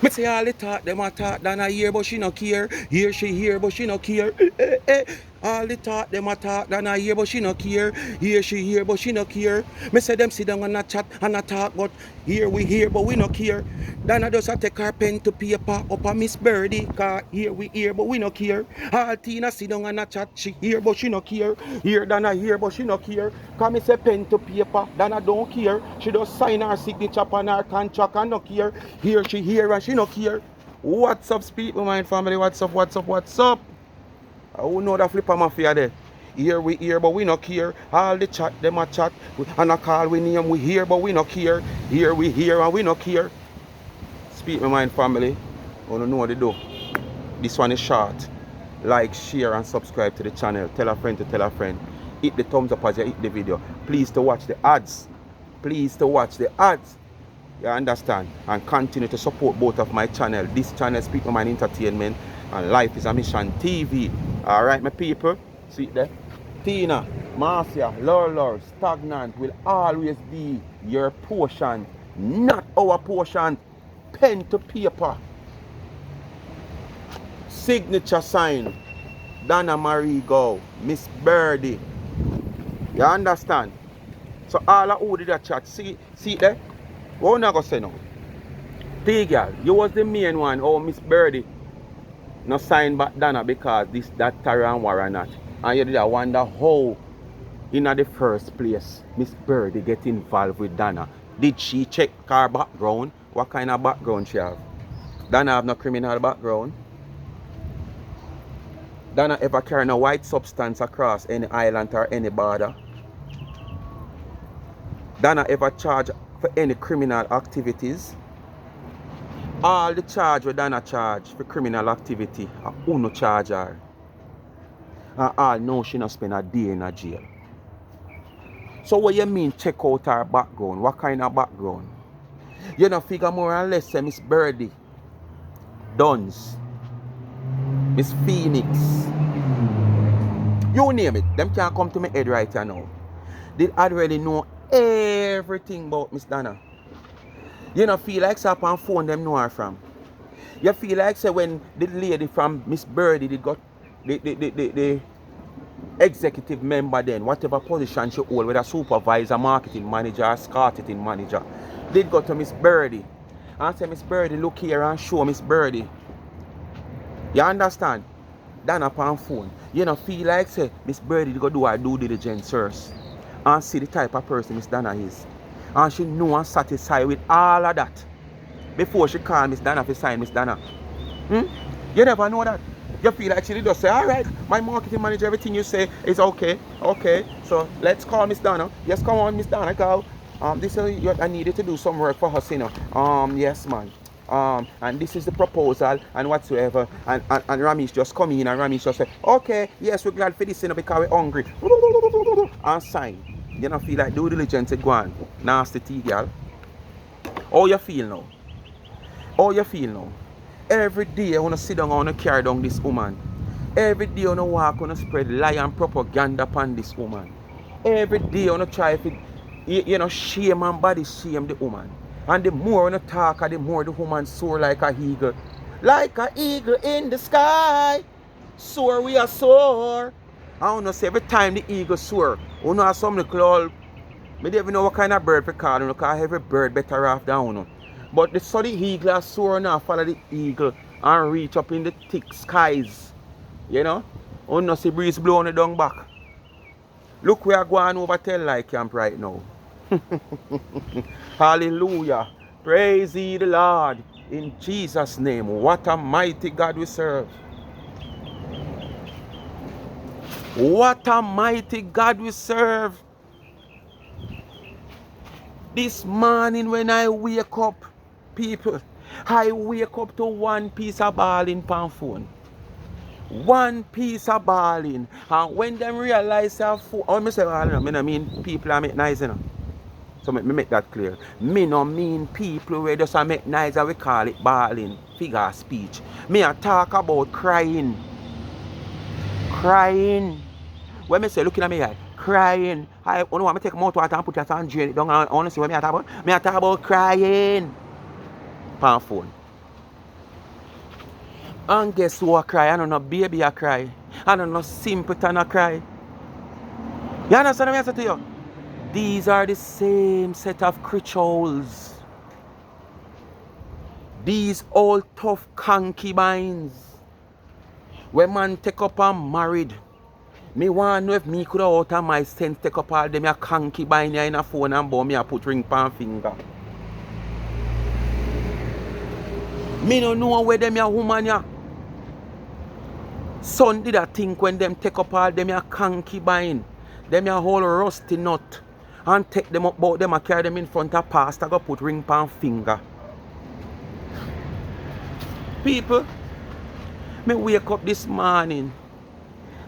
Me say all the talk, them a talk, Donna hear but she no care. Hear she hear but she no care. All the talk, them a talk, Donna hear but she no care. Hear she hear but she no care. Me say them sit down and a chat and a talk, but here we hear but we no care. Donna just a take her pen to paper up a Miss Birdie, cause here we hear but we no care. All Tina sit down and a chat, she hear but she no care. Here Donna hear but she no care. Cause me say pen to paper, Donna don't care. She just sign her signature on her contract and no care. Here she hear and she no care. What's up, Speak My Mind family? What's up, what's up, what's up? Who know the flipper mafia there? Here we hear but we no care. All the chat, them a chat. And a call we name, we hear but we no care. Here we hear and we no care. Speak My Mind family. You know what they do. This one is short. Like, share and subscribe to the channel. Tell a friend to tell a friend. Hit the thumbs up as you hit the video. Please to watch the ads. Please to watch the ads. You understand? And continue to support both of my channel. This channel Speak My Mind Entertainment and Life is a Mission TV. Alright my people. See it there? Tina, Mafia, Lord, Stagnant will always be your portion. Not our portion. Pen to paper. Signature sign. Donna Marie Go. Miss Birdie. You understand? So all of who did that chat. See it there? What you not gonna say now? T girl, you was the main one. Oh, Miss Birdie no sign back Donna because this, that, Taran war not. And you did I wonder how in the first place Miss Birdie get involved with Donna. Did she check her background? What kind of background she have? Donna have no criminal background. Donna ever carry no white substance across any island or any border? Donna ever charge for any criminal activities? All the charge with Donna charge for criminal activity, who no charge her? And all know she not spend a day in a jail. So what you mean check out her background? What kind of background? You know figure more or less say Miss Birdie, Duns, Miss Phoenix. You name it. Them can't come to my head right now. They already know everything about Miss Donna. You know feel like say upon phone them know her from. You feel like say when the lady from Miss Birdie did got the executive member then, whatever position she hold, whether supervisor, marketing manager, or marketing manager, did go to Miss Birdie and say, Miss Birdie, look here and show Miss Birdie. You understand? Done upon phone. You know feel like say Miss Birdie go do her due diligence first and see the type of person Miss Donna is. And she know and satisfied with all of that before she call Miss Donna to sign Miss Donna. You never know that. You feel like she did just say, alright, my marketing manager, everything you say is okay. Okay, so let's call Miss Donna. Yes, come on, Miss Donna, go. This is I needed to do some work for her, you know. Yes, man. And this is the proposal and whatsoever. And Ramesh just come in and Ramesh just say, okay, yes, we're glad for this, you know, because we're hungry. And sign. You don't feel like due diligence go on. Nasty tea, girl. How you feel now? How you feel now? Every day I want to sit down and I want to carry down this woman. Every day I want to walk, I want to spread lie and propaganda upon this woman. Every day I want to try to, you know, shame and body shame the woman. And the more I want to talk, the more the woman soar like a eagle. Like an eagle in the sky. Soar we are soar. I don't know, say every time the eagle soar, you know some little old, I don't even know what kind of bird to call, because every bird better off down. You know. But the so the eagle soar now follow the eagle and reach up in the thick skies. You know? You know see breeze blowing the down back. Look we are going over Tell Like Camp right now. Hallelujah. Praise ye the Lord. In Jesus' name. What a mighty God we serve. What a mighty God we serve. This morning when I wake up, people, I wake up to one piece of balling pan phone. One piece of balling. And when them realize that phone, I say, I mean people are make nice, you know. So me make that clear. Me no mean people where just make nice and we call it balling. Figure of speech. Me a talk about crying. Crying. When me say looking at me like crying, I don't want to take mouth water and put it and drain it down. I want to see what me talk about. Me talk about crying. Pan phone. And guess who a cry? I don't know baby a cry. I don't know simpleton a cry. You understand what I say to you? These are the same set of creatures. These old tough concubines. When man take up and married, me want know if me could have out of my sense take up all them a concubine in a phone and bow me a put ring pan finger. Me no know where them a woman ya. Son did a think when them take up all them a concubine, them a whole rusty nut, and take them up bout them and carry them in front of pastor go put ring pan finger. People, me wake up this morning,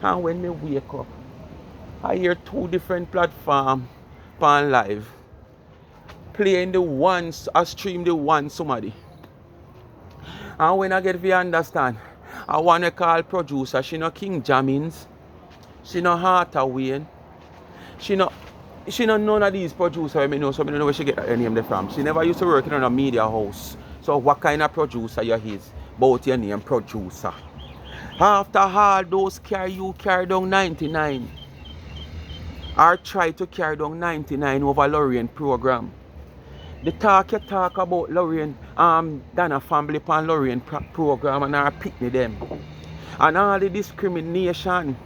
and when me wake up, I hear two different platforms pan live. Playing the one, I stream the one somebody. And when I get to understand, I want to call producer, she no King Jammins, she no Harta Wayne, she no none of these producers I know, so I don't know where she get her name there from. She never used to work in a media house. So what kind of producer you is? About your name, producer. After all those carry down 99. Or try to carry down 99 over Lorraine program. The talk you talk about Lorraine, Donna family pan Lorraine program and our picnic them. And all the discrimination,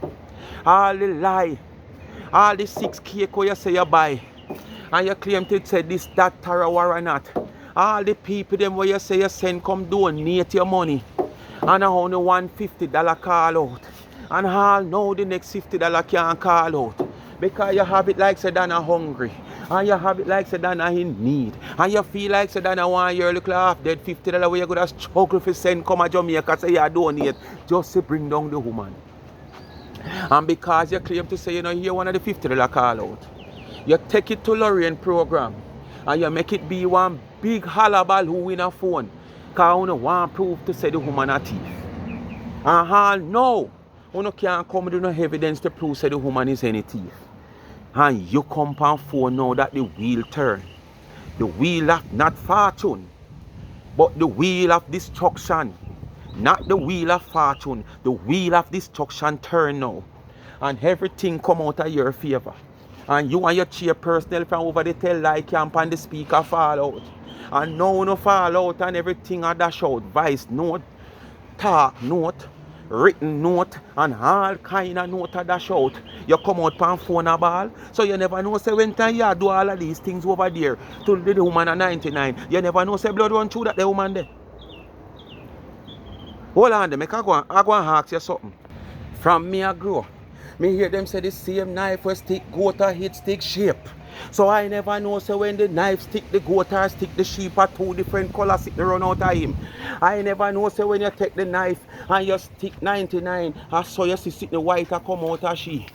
all the lie, all the 6 cake you say you buy. And you claim to say this, that, Tara or not. All the people them where you say you send come donate your money. And only $150 call out. And all now the next $50 can't call out. Because you have it like say Donna hungry. And you have it like say Donna in need. And you feel like say Donna want your little half dead $50 where you go to struggle for send come to Jamaica say you donate just to bring down the woman. And because you claim to say you know hear one of the $50 call out, you take it to Lorraine program and you make it be one big halabal who win a phone. Because you want proof to say the woman a thief. And all no, you can't come with no evidence to prove say the woman is any thief. And you come on phone now that the wheel turn. The wheel of not fortune, but the wheel of destruction. Not the wheel of fortune, the wheel of destruction turn now. And everything come out of your favor. And you and your chairperson from over the tell like camp and the speaker fall out. And now no fall out and everything are dash out. Voice note, talk note, written note, and all kind of note are dash out. You come out pan phone a ball. So you never know say when time you do all of these things over there to the woman at 99. You never know say blood run through that the woman there. Hold on there, I go and ask you something. From me I grow, me hear them say the same knife will stick goat or hit stick sheep. So I never know say when the knife stick the goat or stick the sheep are two different colors sit run out of him. I never know say when you take the knife and you stick 99 and so you see stick the white or come out of she.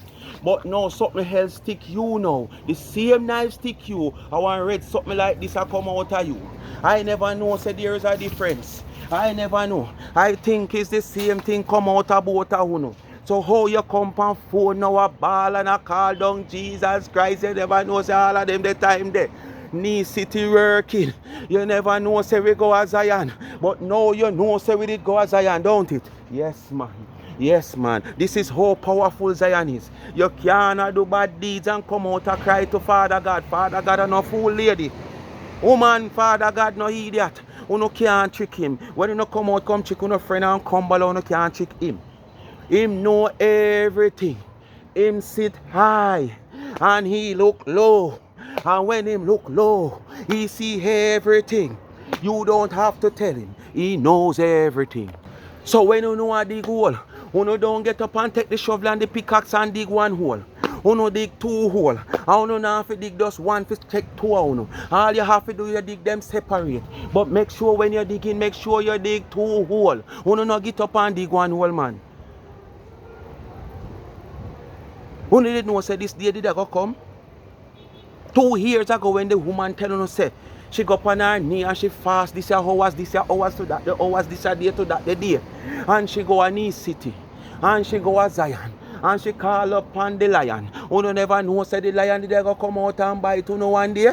But no, something else stick you now. The same knife stick you. I want red something like this will come out of you. I never know say there is a difference. I never know. I think it's the same thing come out of both of you. So how you come on phone now a ball and a call down Jesus Christ, you never know say all of them the time there. Knee city working. You never know say we go as Zion. But now you know say we did go as Zion, don't it? Yes man. Yes man. This is how powerful Zion is. You can't do bad deeds and come out and cry to Father God. Father God are no fool lady. Woman, Father God no idiot. You can't trick him. When you come out, come trick your friend and come below, you can't trick him. Him know everything. Him sit high and he look low. And when him look low, he see everything. You don't have to tell him. He knows everything. So when you know a dig hole, you don't get up and take the shovel and the pickaxe and dig one hole. You dig 2 holes. And you don't have to dig just one to take 2 of you. All you have to do is dig them separate. But make sure when you're digging, make sure you dig 2 holes. You don't get up and dig 1 hole, man. You didn't know say this day did I go come? 2 years ago when the woman tell you say she go up on her knee and she fast this hours to that, the hours this day to that the day. And she go a knee city. And she go a Zion. And she call up on the lion. You don't never know say the lion did go come out and bite you no one day.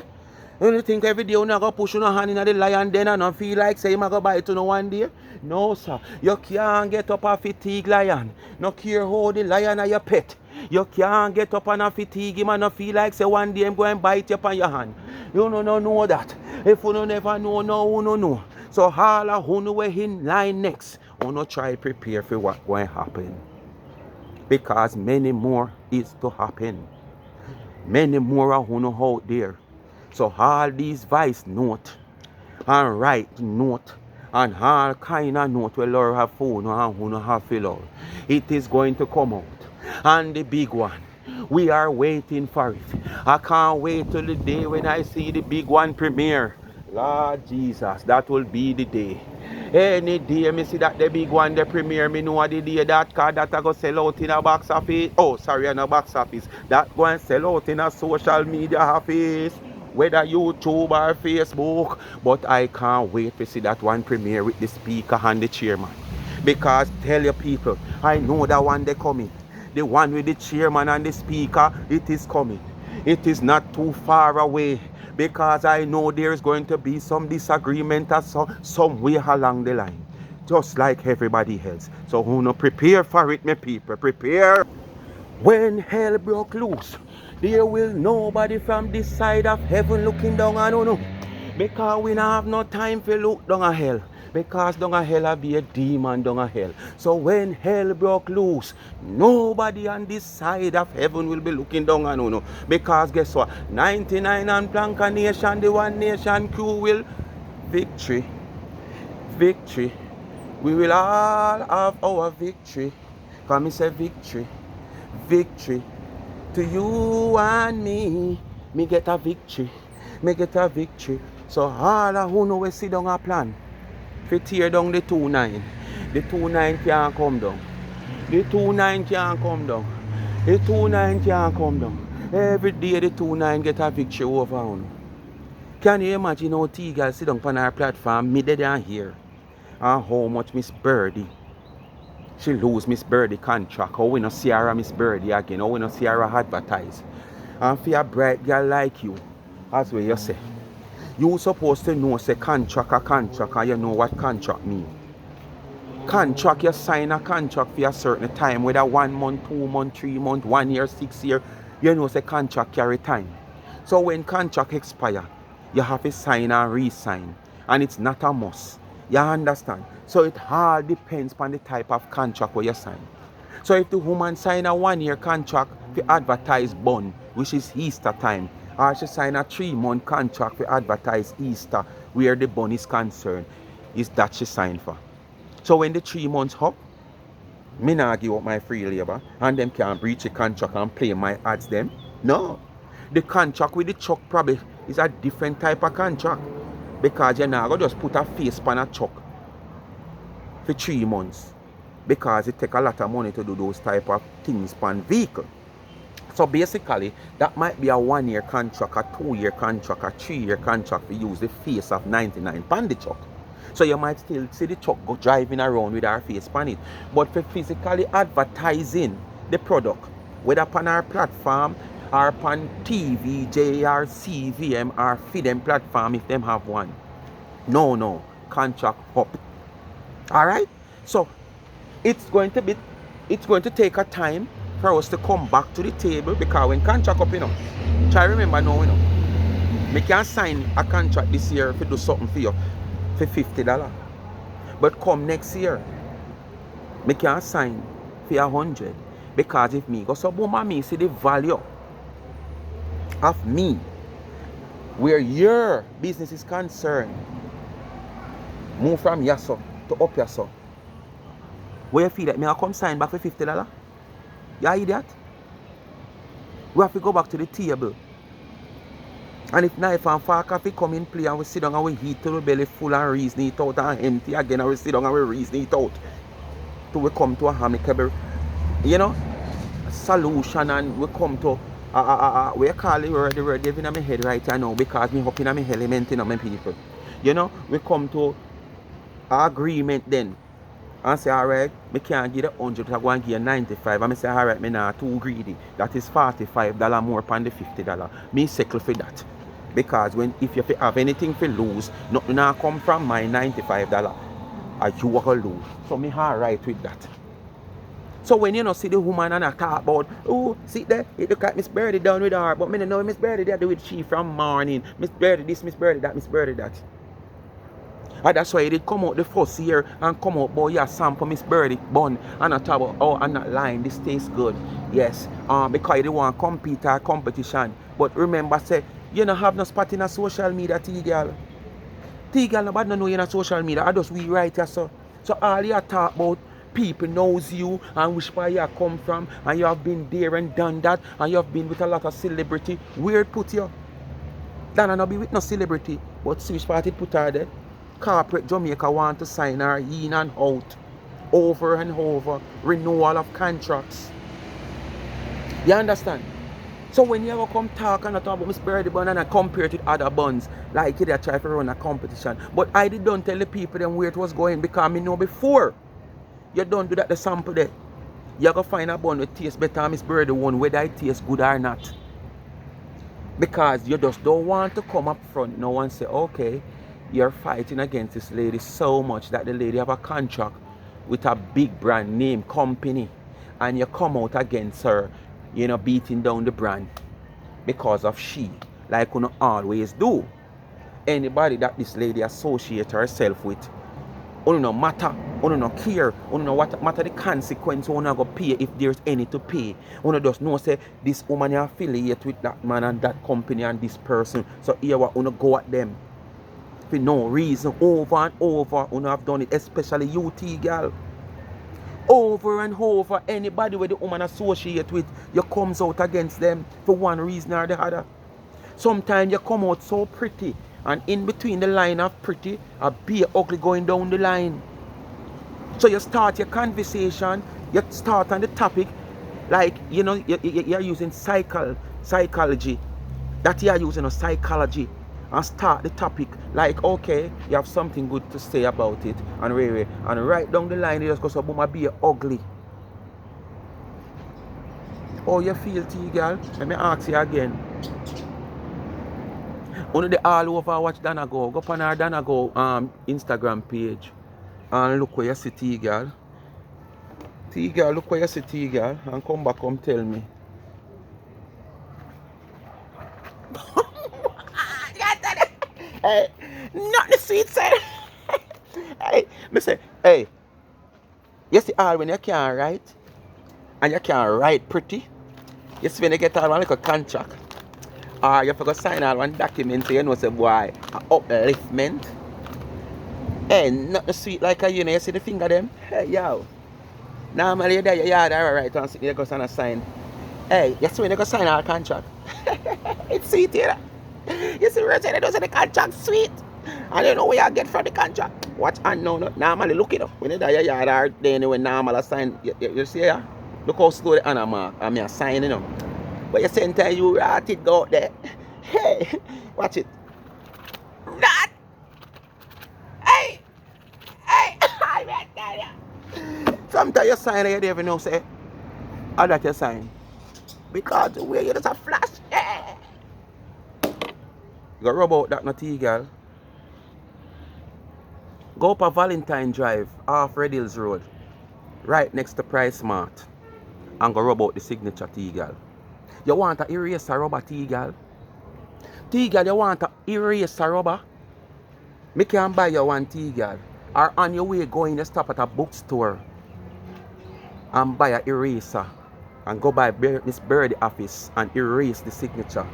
You think every day you go push your hand in the lion den and not feel like say you go bite you no one day. No, sir. You can't get up a fatigue lion. No care how the lion are your pet. You can't get up on a fatigue him and not feel like say one day I'm going to bite you upon your hand. You no know that. If you never know, no, you know. So all of who know in line next, you no try prepare for what going to happen. Because many more is to happen. Many more are who know out there. So all these vice note and right note and all kind of note where Laura have phone and who no have fill out. It is going to come out. And the big one, we are waiting for it. I can't wait till the day when I see the big one premiere. Lord Jesus, that will be the day. Any day me see that the big one the premiere, me know the day that car that I go sell out in a box office. Oh, sorry, in a box office. That go and sell out in a social media office. Whether YouTube or Facebook. But I can't wait to see that one premiere with the speaker and the chairman. Because tell your people, I know that one they coming. The one with the chairman and the speaker, it is coming. It is not too far away. Because I know there is going to be some disagreement somewhere along the line. Just like everybody else. So who no prepare for it, my people. Prepare. When hell broke loose, there will nobody from this side of heaven looking down on no. Because we don't have no time to look down at hell. Because down at hell will be a demon down at hell. So when hell broke loose, nobody on this side of heaven will be looking down on no. Because guess what? 99 and Planka Nation, the One Nation crew will victory. Victory. We will all have our victory. Come say victory. Victory. To you and me get a victory. Me get a victory. So all of who know we sit down a plan. If tear down the 2-9. The 2-9 can't come down. The 2-9 can't come down. The 2-9 can't come down. Every day the 2-9 get a victory over on. Can you imagine how T-Girl sit down on our platform, me dead and here? And how much Miss Birdie she lose Miss Birdie contract. How we not see her Miss Birdie again. How we not see her advertise. And for a bright girl like you, that's what you say. You supposed to know say contract a contract and you know what contract mean. Contract, you sign a contract for a certain time, whether 1 month, 2 months, 3 months, 1 year, 6 years, you know say contract carry time. So when contract expire, you have to sign and re-sign. And it's not a must. You understand? So it all depends on the type of contract where you sign. So if the woman sign a 1 year contract for advertise bun, which is Easter time, or she sign a 3 month contract for advertise Easter, where the bun is concerned, is that she signed for. So when the 3 months up, me not give up my free labor, and them can breach the contract and play my ads them. No. The contract with the truck probably is a different type of contract. Because you're not going to just put a face on a truck for 3 months. Because it takes a lot of money to do those type of things on vehicle. So basically, that might be a 1 year contract, a 2 year contract, a 3 year contract to use the face of 99 on the truck. So you might still see the truck go driving around with our face on it. But for physically advertising the product, whether upon our platform, or upon TV, JR, CVM, or FIDEM platform if them have one. No, contract up. Alright? So it's going to take a time for us to come back to the table because when contract up, try remember now, me can sign a contract this year if you do something for you for $50. But come next year, me can sign for $100. Because if me go so boom me see the value of me where your business is concerned, move from yaso to up yaso. Where you feel like me I come sign back for $50? You idiot? We have to go back to the table. And if knife and fork have to come in play and we sit down and we eat till the belly full and reason it out and empty again and we sit down and we reason it out till we come to a amicable, solution and we come to we call it word in my head right now because me up in my element in my people. We come to agreement then and say alright, me can't give the 100, I go and give you 95 and I say alright, me not too greedy. That is $45 more than the $50. Me settle for that. Because if you have anything to lose, nothing now come from my $95. Or you what will do. So me alright with that. So when you know see the woman and I talk about, oh, see there, it look like Miss Birdie down with her, but me don't know Miss Birdie they do with she from morning. Miss Birdie this, Miss Birdie that, Miss Birdie that. And that's why it did come out the first year and come out, boy, yeah, sample Miss Birdie bun and I talk about, oh, I'm not lying, this tastes good. Yes, because they want to compete or competition. But remember, say, you don't have no spot in a social media, T-girl. T-girl, nobody know you in a social media. I just we right here, so. So all you talk about, people knows you and which part you come from, and you have been there and done that, and you have been with a lot of celebrity. Where it put you? Donna not be with no celebrity, but see which part it put her there. Corporate Jamaica want to sign her in and out, over and over, renewal of contracts. You understand? So when you ever come talk and talk about Miss Birdie bun and I compare it with other buns, like they try to run a competition. But I don't tell the people them where it was going because I know before. You don't do that the sample there. You're going to find a bun that tastes better than Miss Birdie one, whether it tastes good or not. Because you just don't want to come up front now and say, okay, you're fighting against this lady so much that the lady have a contract with a big brand name company and you come out against her, you know, beating down the brand because of she, like you always do. Anybody that this lady associate herself with, you no matter, you no care, you know what matter the consequence you go pay if there's any to pay. You just know say this woman is affiliate with that man and that company and this person. So here what you go at them. For no reason, over and over, you have done it, especially UT girl. Over and over, anybody with the woman associate with, you comes out against them for one reason or the other. Sometimes you come out so pretty, and in between the line of pretty, a be ugly going down the line. So you start your conversation, you start on the topic, like, you know, you're using psychology. That you're using a psychology. And start the topic like, okay, you have something good to say about it, and right down the line, you just go so boom, be ugly. How you feel, T-girl? Let me ask you again. Only the all over watch Donna go up on our Donna go Instagram page and look where you see T-girl. T-girl, look where you see T-girl, and come back, come tell me. Hey, not the sweet side. Hey, me say, hey, you see all when you can't write, and you can't write pretty, you see when you get all one like a contract, or you have to sign all one document, so you know say, boy, an upliftment. Hey, not the sweet like a you see the finger them? Hey, yo. Normally you're there, you're right, and you go and sign. Hey, you see when you go sign our contract? It's sweet here. You see where they do say the contract sweet. And you know where you get from the contract. Watch and no, normally look it up. When you die your yard or then when normal sign, you see here? Look how slow the Anna mark. I mean I sign, you know. But you same time you write it go out there. Hey, watch it. That. Hey, I might tell you. Sometimes you sign and you don't even know say how that you sign. Because the way you just a flash. Yeah. You got rub out that naughty girl. Go up a Valentine Drive off Red Hills Road, right next to Price Mart, and go rub out the signature T-girl. You want to erase a rubber T-girl? T-girl, you want to erase a rubber? Me can buy you one T-girl. Or on your way going, you stop at a bookstore and buy an eraser and go by Miss Birdie office and erase the signature.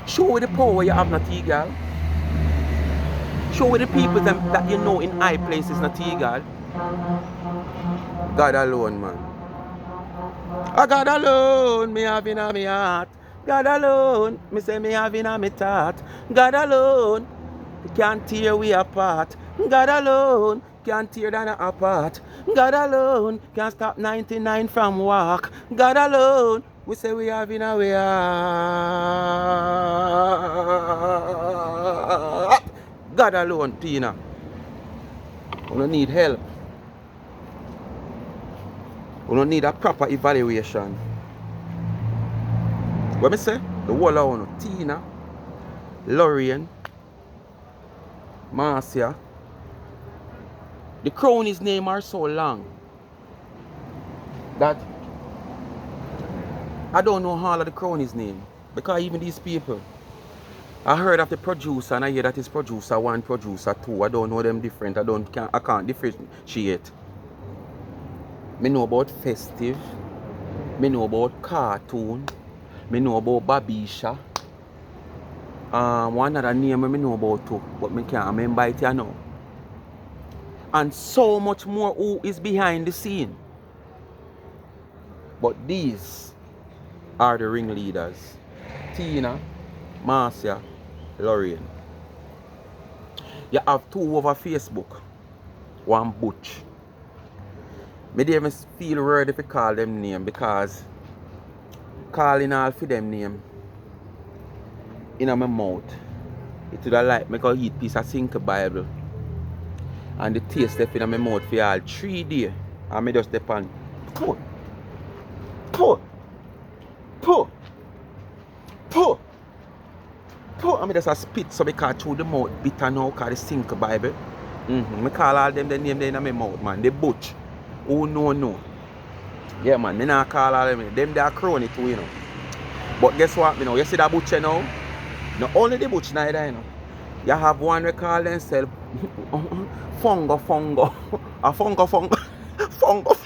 Show the power you have, not T-girl. Show the people them that you know in high places, not T-girl. God alone, man. God alone, me have in my heart. God alone, me say me have in my thought. God alone, can't tear we apart. God alone, can't tear down apart. God alone, can't stop 99 from walk. God alone, we say we have in our heart. God alone, Tina. We don't need help. We don't need a proper evaluation. What me say? The whole of one, Tina, Lorraine, Marcia, The cronies' name are so long that I don't know all of the cronies' name. Because even these people, I heard of the producer and I hear that it's producer 1, producer 2. I don't know them different. I can't differentiate. Me know about Festive. Me know about Cartoon. Me know about Babisha. One other name I know about too, but me can't remember it now. And so much more who is behind the scene. But these are the ringleaders. Tina, Marcia, Lorraine. You have 2 over Facebook. One Butch. Me dey even feel weird if you call them name because calling all for them name in my mouth. It would have like me go eat piece of Sink Bible. And the taste left in my mouth for all 3 days. And me just step on puh, puh, puh, puh, puh. And me just a spit so because through the mouth bitter now called the Sink Bible. Me call all them the name there in my mouth, man. The Butch. Oh no. Yeah, man, me not call all them. Them they are crony too, you know. But guess what, you know? You see that Butch now? Not only the Butch neither, you know. You have one we call themselves Fungo. A Fungo.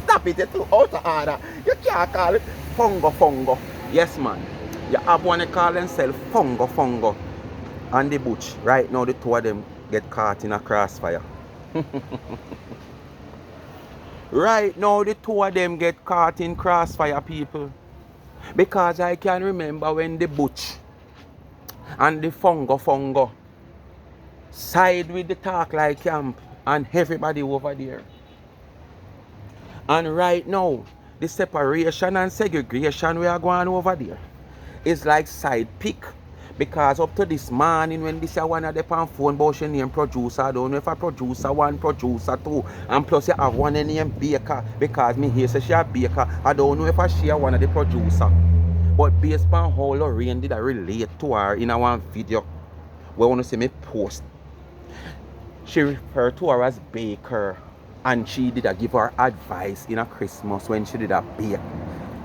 Stop it, you're too out of order. You can't call it Fungo. Yes, man. You have one we call themselves Fungo. And the Butch. Right now, the 2 of them get caught in a crossfire. Right now, the 2 of them get caught in crossfire, people. Because I can remember when the Butch and the Fungo side with the Talk Like Camp and everybody over there. And right now, the separation and segregation we are going over there is like side pick. Because up to this morning when this one of the phone about she name producer, I don't know if a producer 1, producer 2, and plus you have one named Baker because me here say she a Baker. I don't know if she one of the producer. But based on how Lorraine did I relate to her in a one video where I want to see me post, she referred to her as Baker and she did give her advice in a Christmas when she did a bake.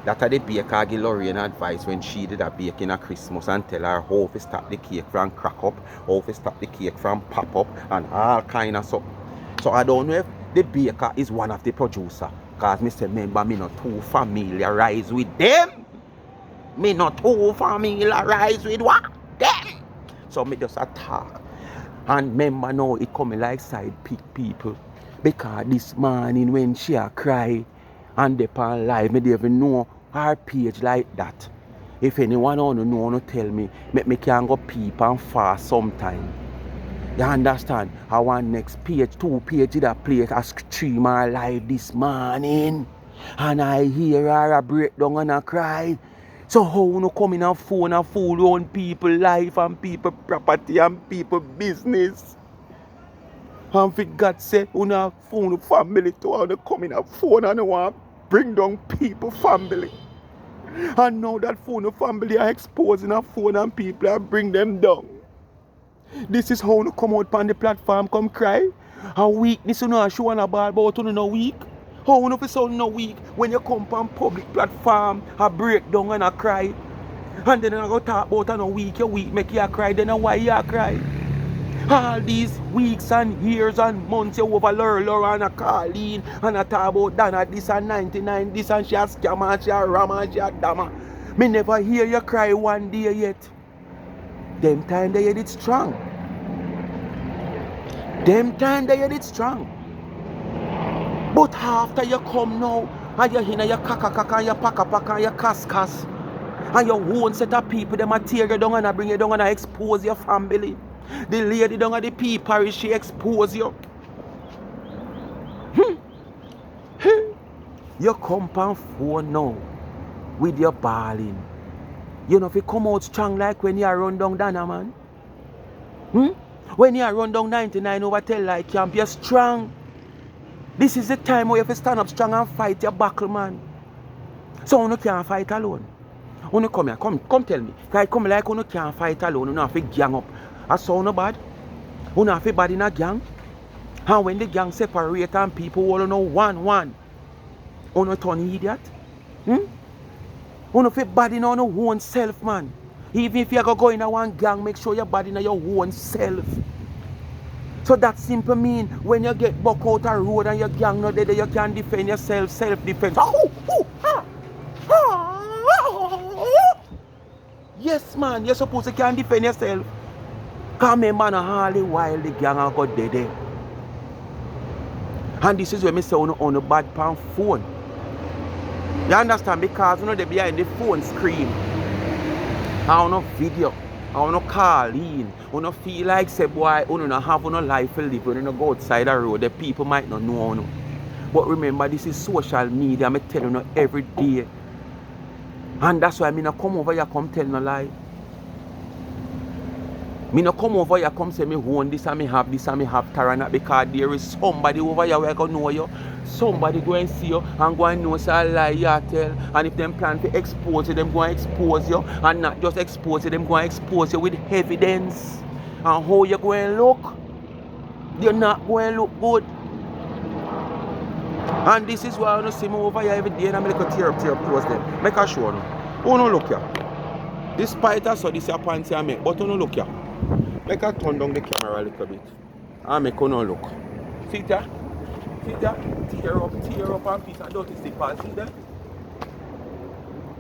That the baker give Lorraine advice when she did a bake in a Christmas and tell her how to stop the cake from crack up, how to stop the cake from pop up and all kind of stuff. So I don't know if the baker is one of the producer. Because me say, remember, me not too familiarized with them. Me not too familiarized with what? Them. So me just attack. And remember now it coming like side pick people. Because this morning when she a cry and they on live, me even know her page like that. If anyone wanna know, wanna tell me, make me can go peep and fast sometime. You understand? I want next page, 2 pages that play a stream her live this morning. And I hear her a breakdown and a cry. So how you come in a phone and fool on people life and people property and people business? And for God say, you know, phone family to how they come in a phone and you want to bring down people family. And now that phone family are exposing a phone and people are bring them down. This is how you come out on the platform, come cry. A weakness you know show on a ball about you know weak. How you sound no weak when you come on public platform, a break down and a cry. And then I go talk about no weak, you weak make you cry, then why you cry? All these weeks and years and months you over Laura and a Carleen and a talk about Donna this and 99 this and she a scam and she a ram and she a dama. Me never hear you cry one day yet. Them time they had it strong. But after you come now and you hear your kaka and your paka and your kas and your own set of people them a tear you down and a bring you down and a expose your family. The lady down at the P parish, she expose you. You come on phone now with your balling. You know if you come out strong like when you run down Donna, man. When you run down 99 over tell like camp, you're strong. This is the time where you have to stand up strong and fight your battle, man. So you can't fight alone. You come here, come tell me. If I come like you can't fight alone, you have to gang up. I saw no bad. You have to bad in a gang. And when the gang separate and people all know one, you turn idiot. You fit bad in your own self, man. Even if you go in a one gang, make sure you're bad in your own self. So that simple mean when you get buck out a road and your gang not there, you can defend yourself, self-defense. Yes, man, you're supposed to can defend yourself. Come in, man, all the while the gang are got dead. And this is when I say on a bad pan phone. You understand? Because you know they behind the phone screen. I want no video. I want no call in. I want no feel like say boy, you don't have no life to live. You don't go outside the road. The people might not know you. But remember, this is social media. I'm telling you every day. And that's why I not come over here come tell no lie. Me no come over here come say me own this and me have this and me have Tarana, because there is somebody over here where I go know you. Somebody go and see you and go and know say a lie you tell. And if them plan to expose you, them go and expose you. And not just expose you, them go and expose you with evidence. And how you go and look? You're not going to look good. And this is why I don't see me over here every day and I'm like a tear up close them. Make a show now. Oh no look here. Despite that, so this is a panty I make, but oh no look here. Make a turn down the camera a little bit. And make no look. See that? See that? Tear up and piece of dirty stickers. See that?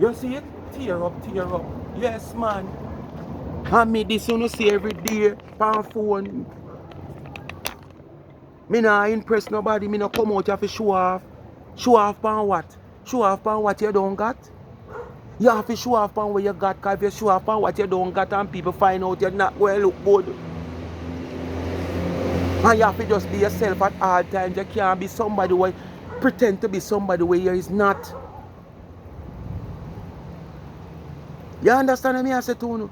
You see it? Tear up. Yes, man. And me this you see every day on phone. Me not impress nobody. Me not come out here to show off. Show off on what? Show off on what you don't got? You have to show off on what you got, because if you show off on what you don't got and people find out you're not going to look good. And you have to just be yourself at all times. You can't be somebody who pretend to be somebody where you is not. You understand what I say to you?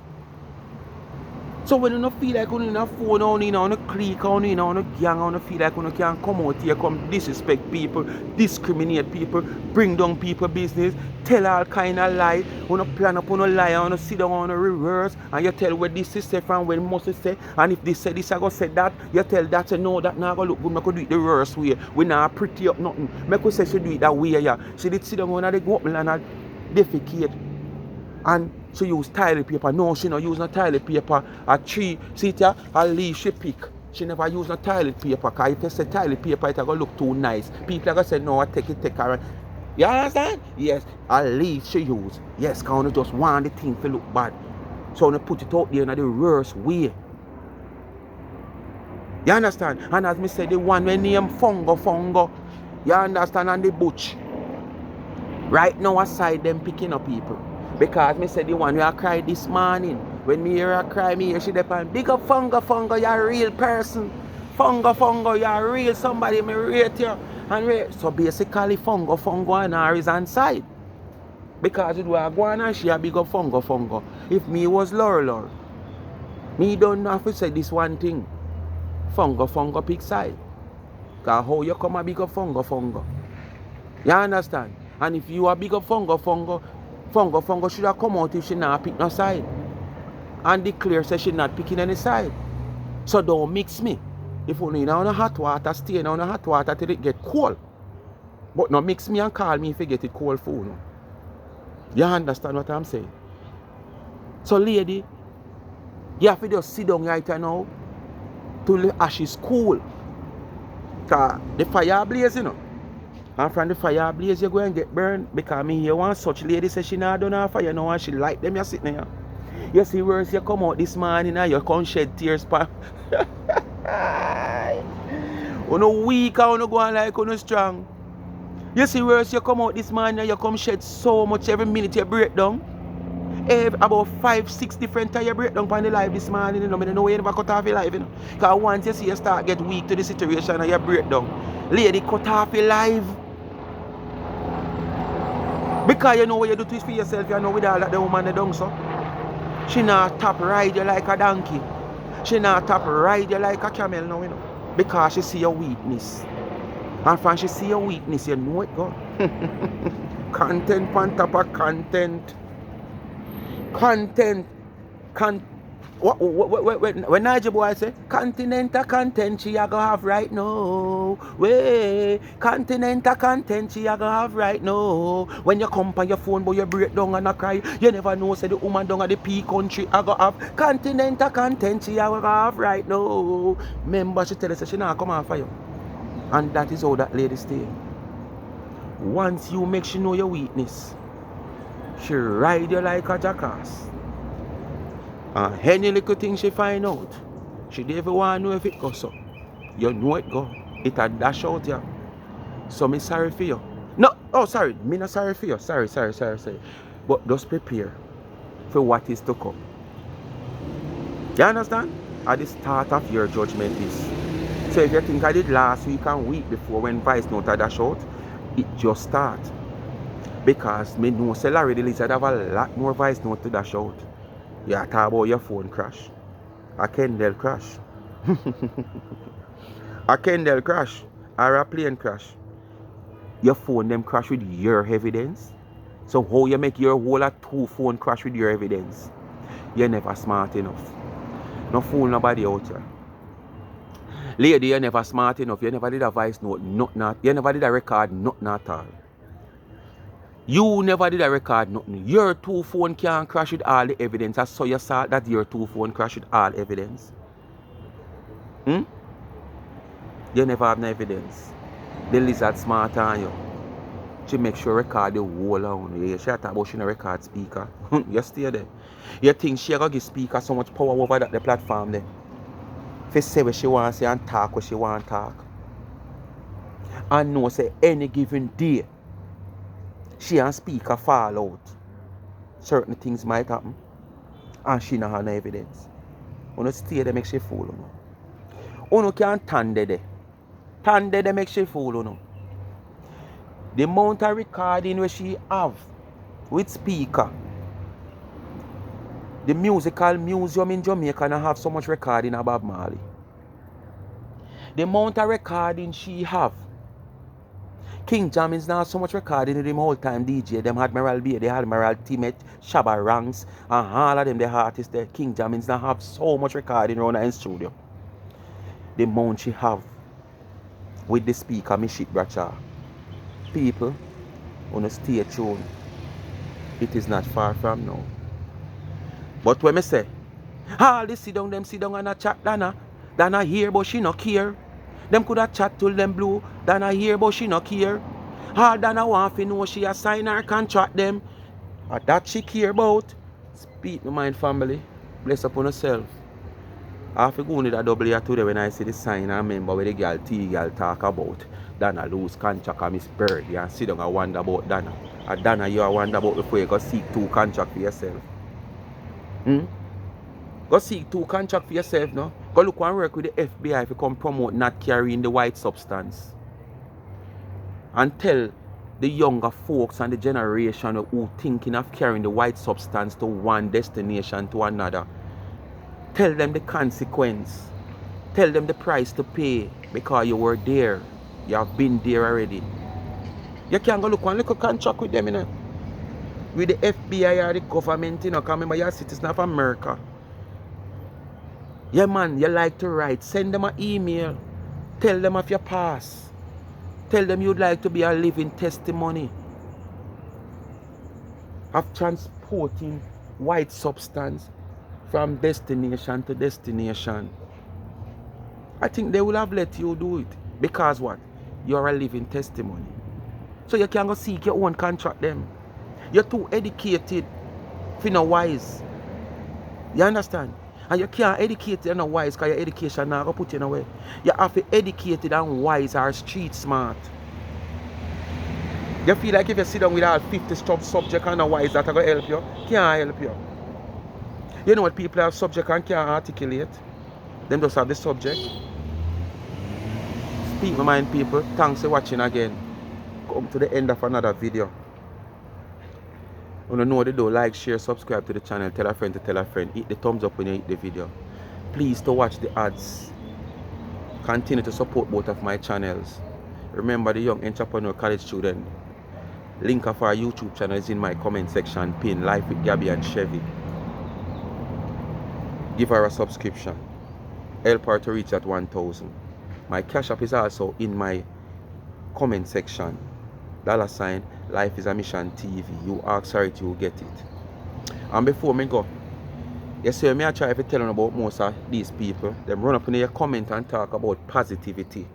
So when you don't feel like you're in a phone, or in a clique, or in a gang, or you feel like you can't come out here, come disrespect people, discriminate people, bring down people business, tell all kind of lie, you plan up on a lie, you sit down on a reverse, and you tell where this is said from, where must say, and if this said this, I go say that, you tell that, say no, that not going to look good, I could do it the reverse way. We not pretty up nothing. I could say she do it that way, yeah. She did sit down on the go up and defecate. And she use toilet paper. No, she no use no toilet paper. A tree, see it here, a leaf she pick. She never use no toilet paper, because if you say toilet paper, it's going to look too nice. People are going to say, no, I take her. You understand? Yes, a leaf she use. Yes, because you just want the thing to look bad. So you put it out there in the worst way. You understand? And as me said, the one when name Fungo. You understand? And the butch. Right now, aside them picking up people. Because me said the one who I cried this morning. When me hear her cry, me hear she depend. Big up Fungo, you're a real person. Fungo, you're a real somebody, me rate you. And so basically Fungo and her is on side. Because it was going and she a big up Fungo. If me was Laurel, me don't have to say this one thing. Fungo pick side. Because how you come a big up Fungo. You understand? And if you are big up Fungo should have come out if she not pick no side. And declare say she not picking any side. So don't mix me. If you in on hot water, stay in on hot water till it get cold. But no mix me and call me if you get it cold for you. You understand what I'm saying? So lady, you have to just sit down right now till the ashes cool. Because the fire blaze, you know. And from the fire blaze, you're going to get burned. Because me hear one such lady say she not done her fire now and she like them, you're sitting there. You see worse, you come out this morning and you come shed tears. You know weak and you go on like you strong. You see worse, you come out this morning and you come shed so much every minute you break down. About 5-6 different times you break down on the live this morning. You know, I don't know where you never cut off your life. You know? Because once you see you start get weak to the situation and you break down, lady cut off your life. Because you know what you do to for yourself, you know with all that the woman done so. She not top ride you like a donkey. She not top ride you like a camel now, you know. Because she see your weakness. And when she see your weakness, you know it go. Content on top of content. When Nigel boy say continental content she a go have right now. Way continental content she a go have right now. When you come on your phone but you break down and a cry, you never know say the woman down at the P country a go have continental content she a go have right now. Remember she tell us she not come off for you. And that is how that lady stay. Once you make she know your weakness, she ride you like a jackass. And any little thing she find out, she don't even want to know if it goes so. You know it go. It a dash out ya. So me sorry for you. No, oh sorry, me not sorry for you. Sorry. But just prepare for what is to come. You understand? At the start of your judgment is. So if you think I did last week and week before when voice note a dash out, it just start. Because me know say Larry the Lizard have a lot more voice note to dash out. You talk about your phone crash. A Kendall crash. A Kendall crash. Or a plane crash. Your phone them crash with your evidence. So how you make your whole a two phone crash with your evidence? You're never smart enough. No fool nobody out here. Lady, you're never smart enough. You never did a voice note, nothing. You never did a record, nothing at all. You never did a record, nothing. Your two phone can't crash with all the evidence. I saw you saw that your two phone crash with all evidence. You never have no evidence. The Lizard smarter than you. She make sure record the whole on you. She talk about she no record speaker. You stay there. You think she gonna give speaker so much power over that the platform there? If say what she want to say and talk what she want to talk. And know say any given day she and speaker fall out. Certain things might happen. And she not have no evidence. You stay there make she fool. You can't stand there. Stand there make she fool. The amount of recording where she have with speaker. The musical museum in Jamaica have so much recording of Bob Marley. The amount of recording she have. King Jammins now so much recording with them whole time DJ. Them Admiral B, they Admiral Timet, Shabba Ranks, and all of them the artists there. King Jammins now have so much recording around in studio. The amount she have with the speaker, me shit bracha. People, wanna stay tuned. It is not far from now. But when me say, all this sit down and a chat Donna. Donna here but she no care. Them could have chat till them blue. Donna here but she no care. All Donna want to know she a sign her contract them. And that she care about. Speak my mind family. Bless upon herself. I have to go into the W today when I see the sign and remember where the girl T-girl talk about. Donna lose contract and Miss Birdie and sit down and wonder about Donna. And Donna you wonder about before you go seek two contract for yourself. Go seek two contract for yourself now. Go look and work with the FBI if you come promote not carrying the white substance. And tell the younger folks and the generation who thinking of carrying the white substance to one destination to another. Tell them the consequence. Tell them the price to pay because you were there. You have been there already. You can't go look and look a contract with them, you know. With the FBI or the government, you know, because remember you're a citizen of America. Yeah man, you like to write, send them an email. Tell them of your past. Tell them you'd like to be a living testimony of transporting white substance from destination to destination. I think they will have let you do it. Because what? You're a living testimony. So you can't go seek your own contract them. You're too educated for no wise. You understand? And you can't educate you no wise because your education now go put you away. You have to be educated and wise or street smart. You feel like if you sit down with all 50 subject and no wise that are going to help you, can't help you. You know what people have subject and can't articulate? Them just have the subject. Speak my mind people. Thanks for watching again. Come to the end of another video. You know what to do, like, share, subscribe to the channel, tell a friend to tell a friend, hit the thumbs up when you hit the video. Please to watch the ads. Continue to support both of my channels. Remember the Young Entrepreneur College Student. Link of our YouTube channel is in my comment section pin. Life with Gabby and Chevy. give her a subscription. Help her to reach that 1,000. My cash app is also in my comment section. $ Life is a Mission TV. You ask her it, you get it. And before me go, you see me I try to tell you about most of these people. They run up in your comment and talk about positivity.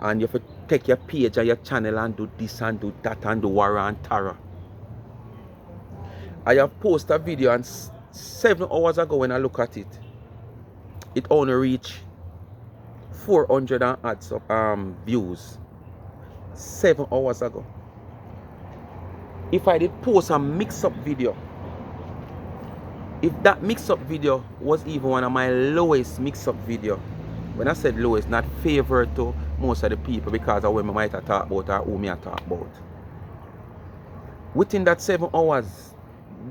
And you have to take your page and your channel and do this and do that and do war and terror. I have posted a video and 7 hours ago when I look at it, it only reached 400 and adds up views. 7 hours ago. If I did post a mix-up video, if that mix-up video was even one of my lowest mix-up video, when I said lowest, not favorite to most of the people because of what I might have talked about or who me I talk about. Within that 7 hours,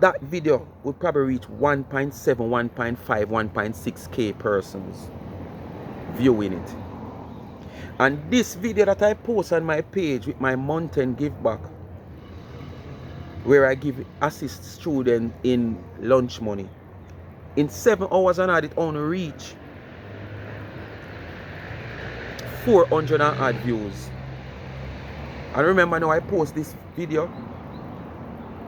that video would probably reach 1.7, 1.5, 1.6k persons viewing it. And this video that I post on my page with my mountain give back, where I assist students in lunch money, in 7 hours and odd, it only reach 400 and odd views. And remember now I post this video,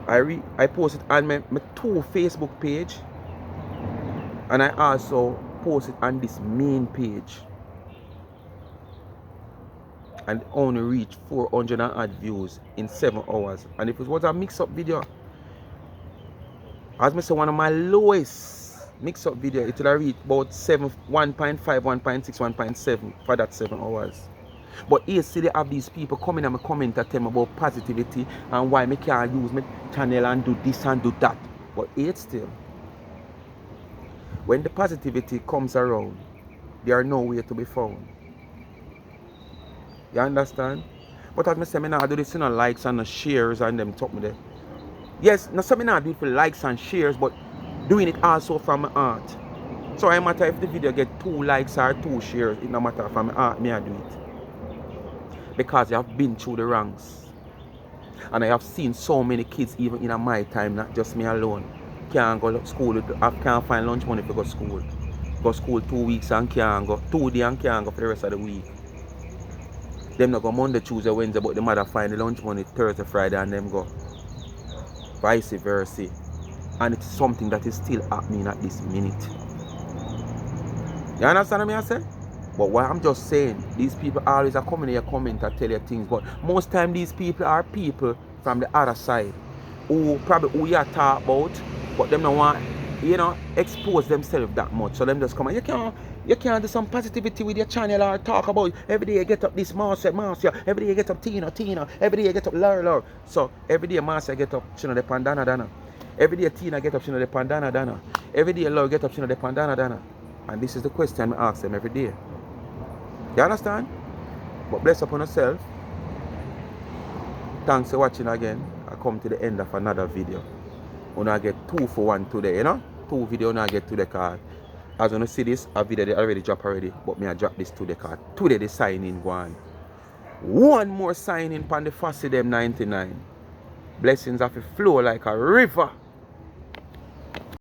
I post it on my 2 Facebook page, and I also post it on this main page, and only reach 400 and odd views in 7 hours. And if it was a mix-up video, as I say, one of my lowest mix-up video, it would have reached about 1.5, 1.6, 1.7 for that 7 hours. But here still they have these people coming and comment at them about positivity and why I can't use my channel and do this and do that. But here still, when the positivity comes around, there are nowhere to be found. You understand? But as I say, I not do this in likes and shares and them talk me there. Yes, no, so I not do it for likes and shares, but doing it also from my heart. So it matter if the video get 2 likes or 2 shares, it no matter from my heart, me I do it. Because I have been through the ranks. And I have seen so many kids, even in my time, not just me alone, can't go to school, can't find lunch money to go to school. Go to school 2 weeks and can't go, 2 days and can't go for the rest of the week. Them not go Monday, Tuesday, Wednesday, but the mother find the lunch money Thursday, Friday, and them go. Vice versa. And it's something that is still happening at this minute. You understand what I say? But what I'm just saying, these people always are coming here, comment and tell you things, but most time these people are people from the other side who probably who you talk about, but them don't want, you know, expose themselves that much. So them just come and you can't do some positivity with your channel or talk about every day you get up this Marcia, every day you get up Tina, every day you get up Laura. So every day Marcia get up, she know the Donna. Every day Tina get up, she know the Donna. Every day Laura get up, she know the Donna. And this is the question I ask them every day. You understand? But bless upon yourself. Thanks for watching again. I come to the end of another video. When I get 2 for 1 today, you know? 2 video when I get to the card. As you see this, a video they already dropped already, but me I drop this to the card. Today the sign in one. One more sign in on the Fussy them 99. Blessings have to flow like a river.